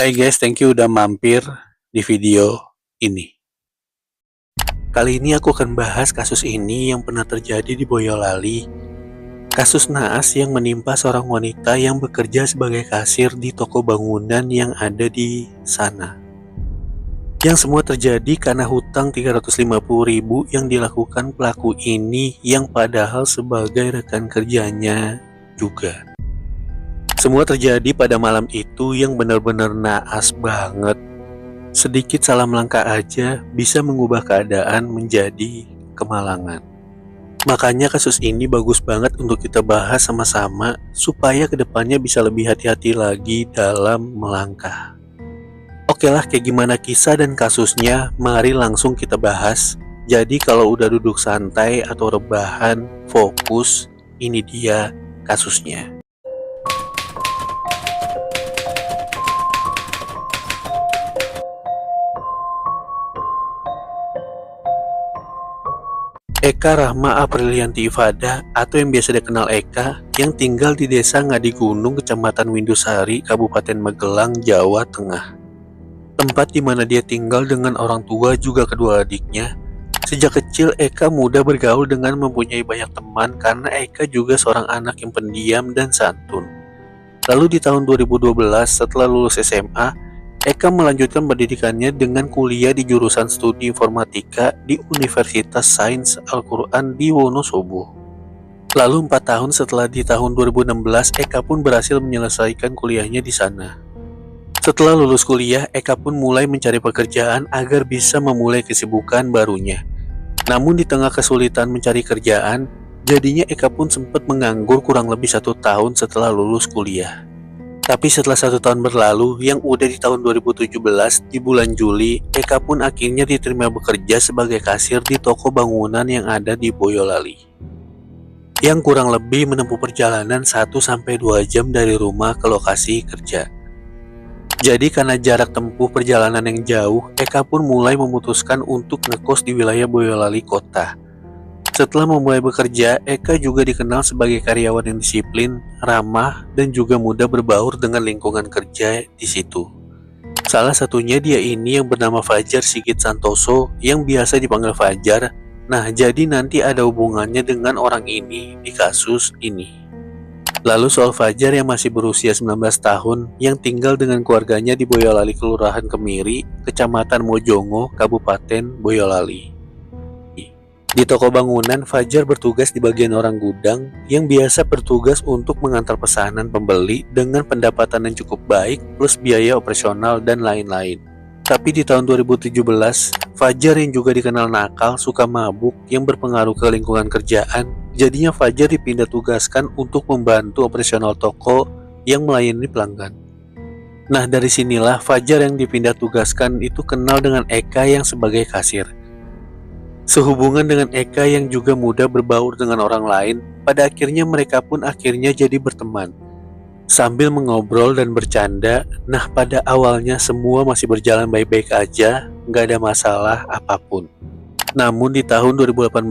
Hai guys, thank you udah mampir di video ini. Kali ini aku akan bahas kasus ini yang pernah terjadi di Boyolali. Kasus naas yang menimpa seorang wanita yang bekerja sebagai kasir di toko bangunan yang ada di sana. Yang semua terjadi karena hutang 350.000 yang dilakukan pelaku ini yang padahal sebagai rekan kerjanya juga. Semua terjadi pada malam itu yang benar-benar naas banget. Sedikit salah melangkah aja bisa mengubah keadaan menjadi kemalangan. Makanya kasus ini bagus banget untuk kita bahas sama-sama supaya kedepannya bisa lebih hati-hati lagi dalam melangkah. Oke lah, kayak gimana kisah dan kasusnya, mari langsung kita bahas. Jadi kalau udah duduk santai atau rebahan, fokus, ini dia kasusnya. Eka Rahma Aprilianti Ifada atau yang biasa dikenal Eka yang tinggal di desa Ngadigunung, Kecamatan Windusari, Kabupaten Magelang, Jawa Tengah. Tempat di mana dia tinggal dengan orang tua juga kedua adiknya. Sejak kecil Eka mudah bergaul dengan mempunyai banyak teman karena Eka juga seorang anak yang pendiam dan santun. Lalu di tahun 2012 setelah lulus SMA, Eka melanjutkan pendidikannya dengan kuliah di jurusan studi informatika di Universitas Sains Al-Quran di Wonosobo. Lalu 4 tahun setelah di tahun 2016, Eka pun berhasil menyelesaikan kuliahnya di sana. Setelah lulus kuliah, Eka pun mulai mencari pekerjaan agar bisa memulai kesibukan barunya. Namun di tengah kesulitan mencari kerjaan, jadinya Eka pun sempat menganggur kurang lebih 1 tahun setelah lulus kuliah. Tapi setelah 1 tahun berlalu, yang udah di tahun 2017, di bulan Juli, Eka pun akhirnya diterima bekerja sebagai kasir di toko bangunan yang ada di Boyolali. Yang kurang lebih menempuh perjalanan 1-2 jam dari rumah ke lokasi kerja. Jadi karena jarak tempuh perjalanan yang jauh, Eka pun mulai memutuskan untuk ngekos di wilayah Boyolali kota. Setelah memulai bekerja, Eka juga dikenal sebagai karyawan yang disiplin, ramah, dan juga mudah berbaur dengan lingkungan kerja di situ. Salah satunya dia ini yang bernama Fajar Sigit Santoso yang biasa dipanggil Fajar. Nah, jadi nanti ada hubungannya dengan orang ini di kasus ini. Lalu soal Fajar yang masih berusia 19 tahun yang tinggal dengan keluarganya di Boyolali, Kelurahan Kemiri, Kecamatan Mojongo, Kabupaten Boyolali. Di toko bangunan, Fajar bertugas di bagian orang gudang yang biasa bertugas untuk mengantar pesanan pembeli dengan pendapatan yang cukup baik plus biaya operasional dan lain-lain. Tapi di tahun 2017, Fajar yang juga dikenal nakal, suka mabuk, yang berpengaruh ke lingkungan kerjaan, jadinya Fajar dipindah tugaskan untuk membantu operasional toko yang melayani pelanggan. Nah, dari sinilah Fajar yang dipindah tugaskan itu kenal dengan Eka yang sebagai kasir. Sehubungan dengan Eka yang juga mudah berbaur dengan orang lain, pada akhirnya mereka pun akhirnya jadi berteman. Sambil mengobrol dan bercanda, nah pada awalnya semua masih berjalan baik-baik aja, nggak ada masalah apapun. Namun di tahun 2018,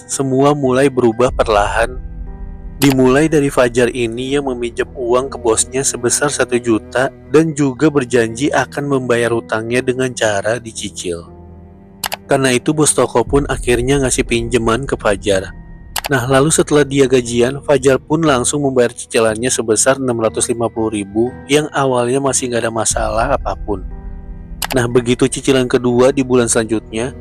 semua mulai berubah perlahan. Dimulai dari Fajar ini yang meminjam uang ke bosnya sebesar 1 juta dan juga berjanji akan membayar hutangnya dengan cara dicicil. Karena itu bos toko pun akhirnya ngasih pinjaman ke Fajar. Nah lalu setelah dia gajian, Fajar pun langsung membayar cicilannya sebesar 650.000 yang awalnya masih nggak ada masalah apapun. Nah begitu cicilan kedua di bulan selanjutnya,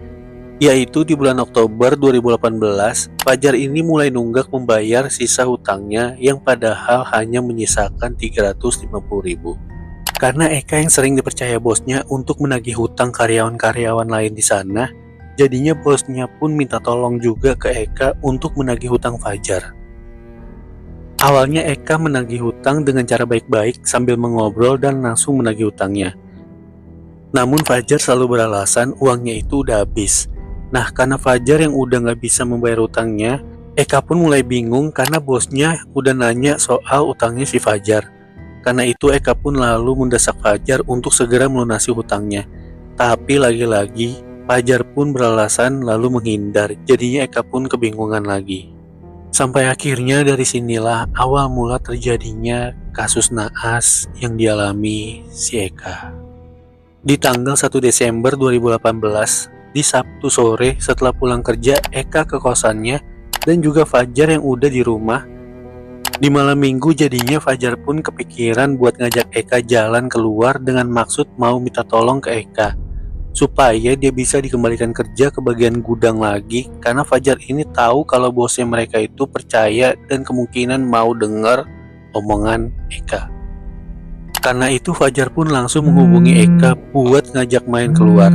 yaitu di bulan Oktober 2018, Fajar ini mulai nunggak membayar sisa hutangnya yang padahal hanya menyisakan 350.000. Karena Eka yang sering dipercaya bosnya untuk menagih hutang karyawan-karyawan lain di sana, jadinya bosnya pun minta tolong juga ke Eka untuk menagih hutang Fajar. Awalnya Eka menagih hutang dengan cara baik-baik sambil mengobrol dan langsung menagih hutangnya. Namun Fajar selalu beralasan uangnya itu udah habis. Nah karena Fajar yang udah nggak bisa membayar hutangnya, Eka pun mulai bingung karena bosnya udah nanya soal utangnya si Fajar. Karena itu Eka pun lalu mendesak Fajar untuk segera melunasi hutangnya. Tapi lagi-lagi Fajar pun beralasan lalu menghindar, jadinya Eka pun kebingungan lagi. Sampai akhirnya dari sinilah awal mula terjadinya kasus naas yang dialami si Eka. Di tanggal 1 Desember 2018, di Sabtu sore setelah pulang kerja, Eka ke kosannya dan juga Fajar yang udah di rumah. Di malam minggu jadinya Fajar pun kepikiran buat ngajak Eka jalan keluar dengan maksud mau minta tolong ke Eka supaya dia bisa dikembalikan kerja ke bagian gudang lagi, karena Fajar ini tahu kalau bosnya mereka itu percaya dan kemungkinan mau dengar omongan Eka. Karena itu Fajar pun langsung menghubungi Eka buat ngajak main keluar.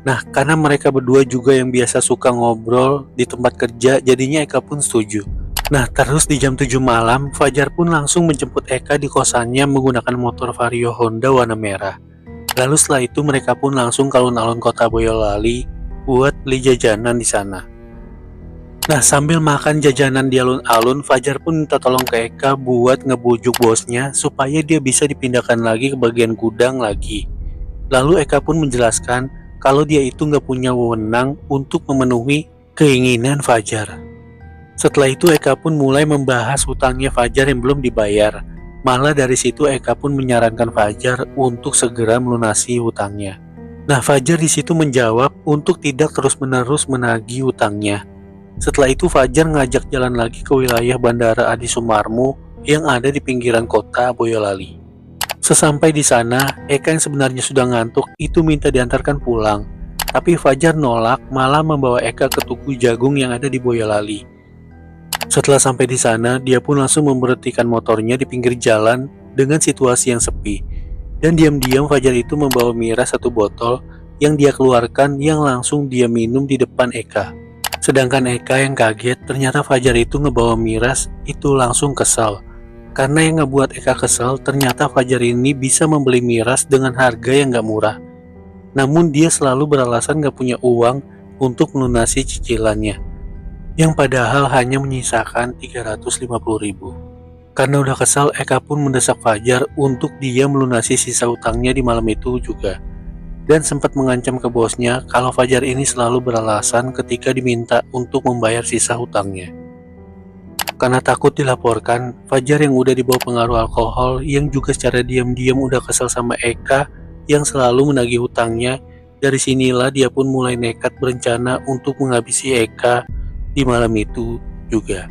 Nah, karena mereka berdua juga yang biasa suka ngobrol di tempat kerja, jadinya Eka pun setuju. Nah, terus di jam 7 malam, Fajar pun langsung menjemput Eka di kosannya menggunakan motor Vario Honda warna merah. Lalu setelah itu mereka pun langsung ke alun-alun kota Boyolali buat beli jajanan di sana. Nah, sambil makan jajanan di alun-alun, Fajar pun minta tolong ke Eka buat ngebujuk bosnya supaya dia bisa dipindahkan lagi ke bagian gudang lagi. Lalu Eka pun menjelaskan kalau dia itu nggak punya wewenang untuk memenuhi keinginan Fajar. Setelah itu Eka pun mulai membahas hutangnya Fajar yang belum dibayar. Malah dari situ Eka pun menyarankan Fajar untuk segera melunasi hutangnya. Nah, Fajar di situ menjawab untuk tidak terus-menerus menagih hutangnya. Setelah itu Fajar ngajak jalan lagi ke wilayah Bandara Adi Sumarmo yang ada di pinggiran kota Boyolali. Sesampai di sana, Eka yang sebenarnya sudah ngantuk itu minta diantarkan pulang. Tapi Fajar nolak, malah membawa Eka ke tugu jagung yang ada di Boyolali. Setelah sampai di sana, dia pun langsung memberhentikan motornya di pinggir jalan dengan situasi yang sepi. Dan diam-diam Fajar itu membawa miras 1 botol yang dia keluarkan yang langsung dia minum di depan Eka. Sedangkan Eka yang kaget, ternyata Fajar itu ngebawa miras itu langsung kesal. Karena yang ngebuat Eka kesal, ternyata Fajar ini bisa membeli miras dengan harga yang gak murah. Namun dia selalu beralasan gak punya uang untuk melunasi cicilannya, yang padahal hanya menyisakan 350.000. Karena udah kesal, Eka pun mendesak Fajar untuk dia melunasi sisa utangnya di malam itu juga. Dan sempat mengancam ke bosnya kalau Fajar ini selalu beralasan ketika diminta untuk membayar sisa hutangnya. Karena takut dilaporkan, Fajar yang udah dibawa pengaruh alkohol yang juga secara diam-diam udah kesal sama Eka yang selalu menagih hutangnya. Dari sinilah dia pun mulai nekat berencana untuk menghabisi Eka di malam itu juga.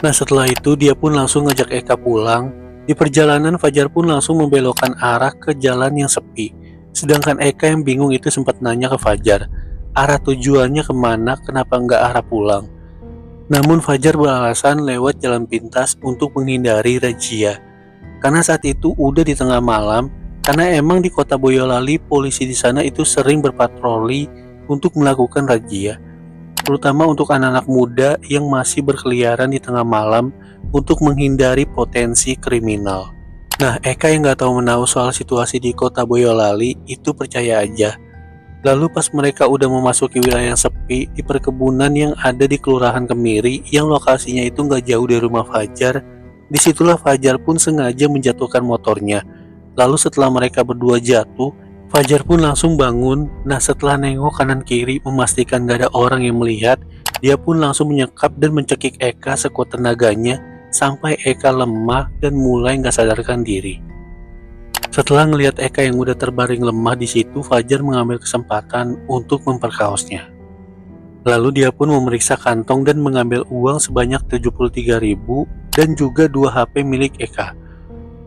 Nah, setelah itu dia pun langsung ngajak Eka pulang. Di perjalanan Fajar pun langsung membelokkan arah ke jalan yang sepi. Sedangkan Eka yang bingung itu sempat nanya ke Fajar, arah tujuannya kemana, kenapa nggak arah pulang. Namun Fajar beralasan lewat jalan pintas untuk menghindari razia. Karena saat itu udah di tengah malam, karena emang di kota Boyolali polisi di sana itu sering berpatroli untuk melakukan razia, terutama untuk anak-anak muda yang masih berkeliaran di tengah malam untuk menghindari potensi kriminal. Nah, Eka yang gak tahu menahu soal situasi di kota Boyolali itu percaya aja. Lalu pas mereka udah memasuki wilayah yang sepi di perkebunan yang ada di Kelurahan Kemiri yang lokasinya itu gak jauh dari rumah Fajar, disitulah Fajar pun sengaja menjatuhkan motornya. Lalu setelah mereka berdua jatuh, Fajar pun langsung bangun. Nah, setelah nengok kanan kiri memastikan gak ada orang yang melihat, dia pun langsung menyekap dan mencekik Eka sekuat tenaganya sampai Eka lemah dan mulai gak sadarkan diri. Setelah ngelihat Eka yang udah terbaring lemah di situ, Fajar mengambil kesempatan untuk memperkaosnya. Lalu dia pun memeriksa kantong dan mengambil uang sebanyak 73.000 dan juga 2 HP milik Eka.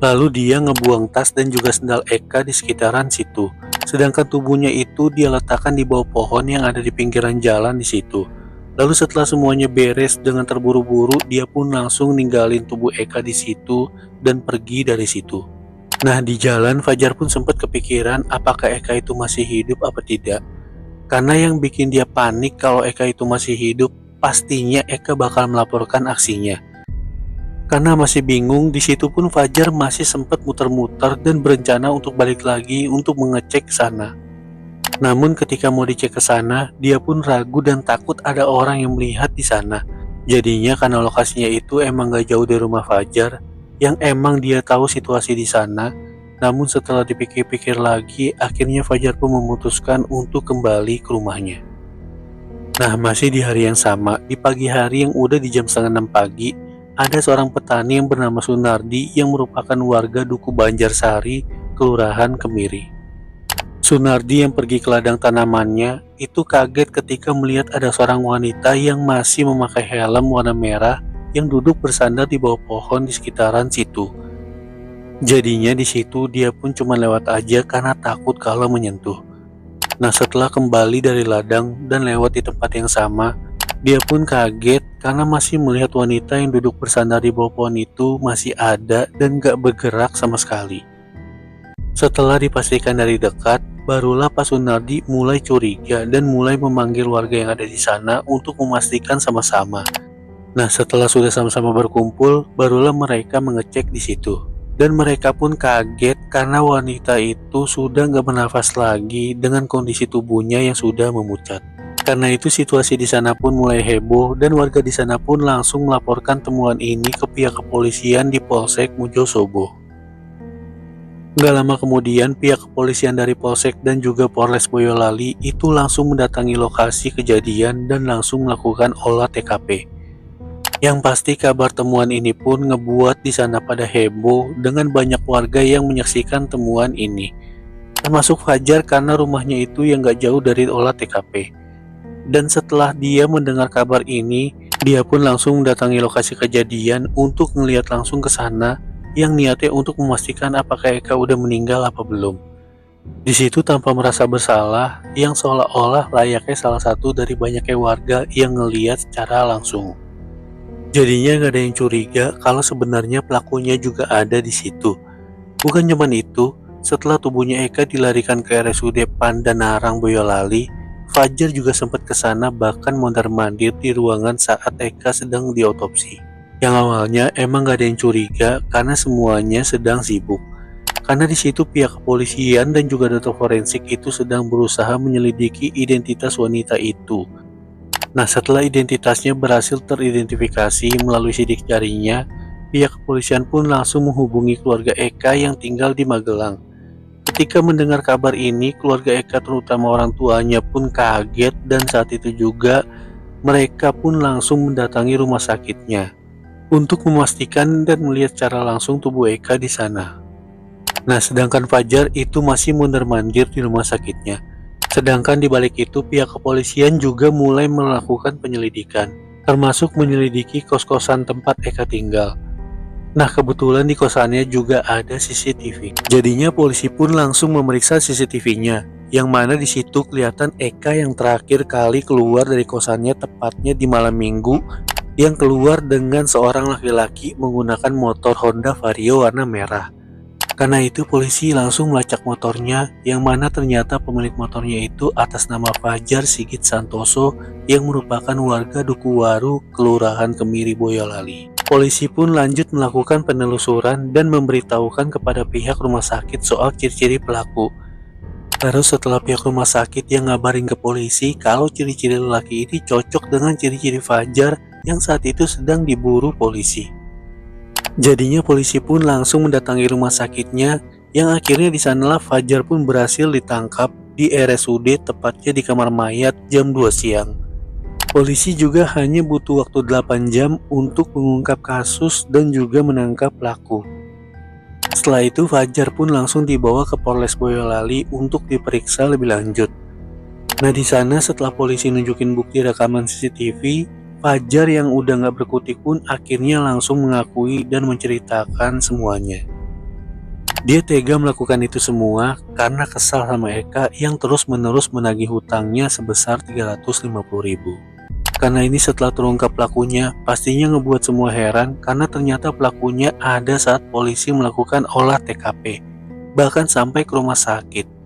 Lalu dia ngebuang tas dan juga sendal Eka di sekitaran situ. Sedangkan tubuhnya itu dia letakkan di bawah pohon yang ada di pinggiran jalan di situ. Lalu setelah semuanya beres dengan terburu-buru, dia pun langsung ninggalin tubuh Eka di situ dan pergi dari situ. Nah, di jalan Fajar pun sempat kepikiran apakah Eka itu masih hidup apa tidak. Karena yang bikin dia panik kalau Eka itu masih hidup, pastinya Eka bakal melaporkan aksinya. Karena masih bingung, di situ pun Fajar masih sempat muter-muter dan berencana untuk balik lagi untuk mengecek ke sana. Namun ketika mau dicek ke sana, dia pun ragu dan takut ada orang yang melihat di sana. Jadinya karena lokasinya itu emang gak jauh dari rumah Fajar, yang emang dia tahu situasi di sana. Namun setelah dipikir-pikir lagi, akhirnya Fajar pun memutuskan untuk kembali ke rumahnya. Nah, masih di hari yang sama, di pagi hari yang udah di jam setengah 6 pagi, ada seorang petani yang bernama Sunardi yang merupakan warga Duku Banjarsari, Kelurahan Kemiri. Sunardi yang pergi ke ladang tanamannya itu kaget ketika melihat ada seorang wanita yang masih memakai helm warna merah yang duduk bersandar di bawah pohon di sekitaran situ. Jadinya di situ dia pun cuma lewat aja karena takut kalau menyentuh. Nah, setelah kembali dari ladang dan lewat di tempat yang sama, dia pun kaget karena masih melihat wanita yang duduk bersandar di bawah pohon itu masih ada dan gak bergerak sama sekali. Setelah dipastikan dari dekat, barulah Pak Sunardi mulai curiga dan mulai memanggil warga yang ada di sana untuk memastikan sama-sama. Nah, setelah sudah sama-sama berkumpul, barulah mereka mengecek di situ. Dan mereka pun kaget karena wanita itu sudah gak bernafas lagi dengan kondisi tubuhnya yang sudah memucat. Karena itu situasi di sana pun mulai heboh dan warga di sana pun langsung melaporkan temuan ini ke pihak kepolisian di Polsek Mojosobo. Gak lama kemudian, pihak kepolisian dari Polsek dan juga Polres Boyolali itu langsung mendatangi lokasi kejadian dan langsung melakukan olah TKP. Yang pasti kabar temuan ini pun ngebuat di sana pada heboh dengan banyak warga yang menyaksikan temuan ini. Termasuk Fajar karena rumahnya itu yang gak jauh dari olah TKP. Dan setelah dia mendengar kabar ini, dia pun langsung mendatangi lokasi kejadian untuk ngelihat langsung ke sana yang niatnya untuk memastikan apakah Eka udah meninggal apa belum. Di situ tanpa merasa bersalah, yang seolah-olah layaknya salah satu dari banyaknya warga yang ngelihat secara langsung. Jadinya gak ada yang curiga kalau sebenarnya pelakunya juga ada di situ. Bukan cuma itu, setelah tubuhnya Eka dilarikan ke RSUD Pandanarang Boyolali, Fajar juga sempat ke sana bahkan mondar-mandir di ruangan saat Eka sedang diotopsi. Yang awalnya emang gak ada yang curiga karena semuanya sedang sibuk. Karena di situ pihak kepolisian dan juga dokter forensik itu sedang berusaha menyelidiki identitas wanita itu. Nah, setelah identitasnya berhasil teridentifikasi melalui sidik jarinya, pihak kepolisian pun langsung menghubungi keluarga Eka yang tinggal di Magelang. Ketika mendengar kabar ini, keluarga Eka terutama orang tuanya pun kaget dan saat itu juga mereka pun langsung mendatangi rumah sakitnya untuk memastikan dan melihat secara langsung tubuh Eka di sana. Nah, sedangkan Fajar itu masih mondar-mandir di rumah sakitnya. Sedangkan di balik itu pihak kepolisian juga mulai melakukan penyelidikan, termasuk menyelidiki kos-kosan tempat Eka tinggal. Nah, kebetulan di kosannya juga ada CCTV. Jadinya polisi pun langsung memeriksa CCTV-nya, yang mana di situ kelihatan Eka yang terakhir kali keluar dari kosannya tepatnya di malam minggu, yang keluar dengan seorang laki-laki menggunakan motor Honda Vario warna merah. Karena itu polisi langsung melacak motornya, yang mana ternyata pemilik motornya itu atas nama Fajar Sigit Santoso yang merupakan warga Dukuwaru, Kelurahan Kemiri, Boyolali. Polisi pun lanjut melakukan penelusuran dan memberitahukan kepada pihak rumah sakit soal ciri-ciri pelaku. Terus setelah pihak rumah sakit yang ngabarin ke polisi kalau ciri-ciri lelaki ini cocok dengan ciri-ciri Fajar yang saat itu sedang diburu polisi. Jadinya polisi pun langsung mendatangi rumah sakitnya, yang akhirnya di sanalah Fajar pun berhasil ditangkap di RSUD tepatnya di kamar mayat jam 2 siang. Polisi juga hanya butuh waktu 8 jam untuk mengungkap kasus dan juga menangkap pelaku. Setelah itu Fajar pun langsung dibawa ke Polres Boyolali untuk diperiksa lebih lanjut. Nah, di sana setelah polisi nunjukin bukti rekaman CCTV, Fajar yang udah gak berkutik pun akhirnya langsung mengakui dan menceritakan semuanya. Dia tega melakukan itu semua karena kesal sama Eka yang terus-menerus menagih hutangnya sebesar 350.000. Karena ini setelah terungkap pelakunya, pastinya ngebuat semua heran karena ternyata pelakunya ada saat polisi melakukan olah TKP, bahkan sampai ke rumah sakit.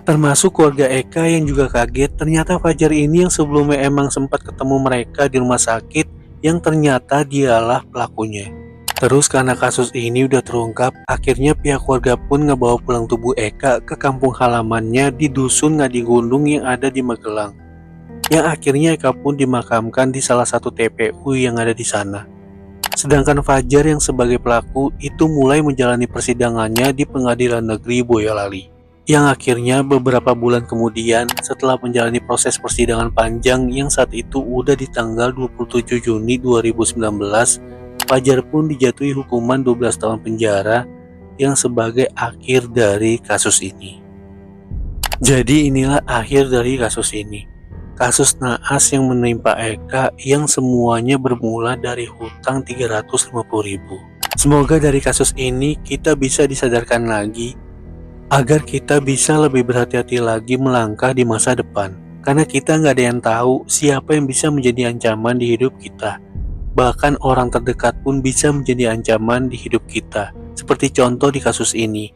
Termasuk keluarga Eka yang juga kaget ternyata Fajar ini yang sebelumnya emang sempat ketemu mereka di rumah sakit yang ternyata dialah pelakunya. Terus karena kasus ini udah terungkap, akhirnya pihak keluarga pun ngebawa pulang tubuh Eka ke kampung halamannya di Dusun Ngadigundung yang ada di Magelang. Yang akhirnya Eka pun dimakamkan di salah satu TPU yang ada di sana. Sedangkan Fajar yang sebagai pelaku itu mulai menjalani persidangannya di Pengadilan Negeri Boyolali. Yang akhirnya beberapa bulan kemudian setelah menjalani proses persidangan panjang yang saat itu udah di tanggal 27 Juni 2019, Fajar pun dijatuhi hukuman 12 tahun penjara yang sebagai akhir dari kasus ini. Jadi inilah akhir dari kasus ini. Kasus naas yang menimpa Eka yang semuanya bermula dari hutang 350.000. Semoga dari kasus ini kita bisa disadarkan lagi agar kita bisa lebih berhati-hati lagi melangkah di masa depan. Karena kita nggak ada yang tahu siapa yang bisa menjadi ancaman di hidup kita. Bahkan orang terdekat pun bisa menjadi ancaman di hidup kita. Seperti contoh di kasus ini,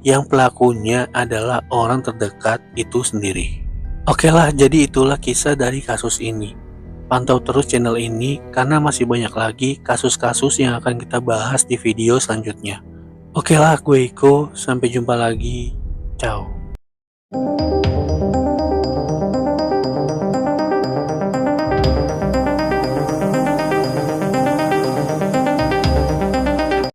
yang pelakunya adalah orang terdekat itu sendiri. Oke lah, jadi itulah kisah dari kasus ini. Pantau terus channel ini karena masih banyak lagi kasus-kasus yang akan kita bahas di video selanjutnya. Oke lah, gue Iko, sampai jumpa lagi. Ciao.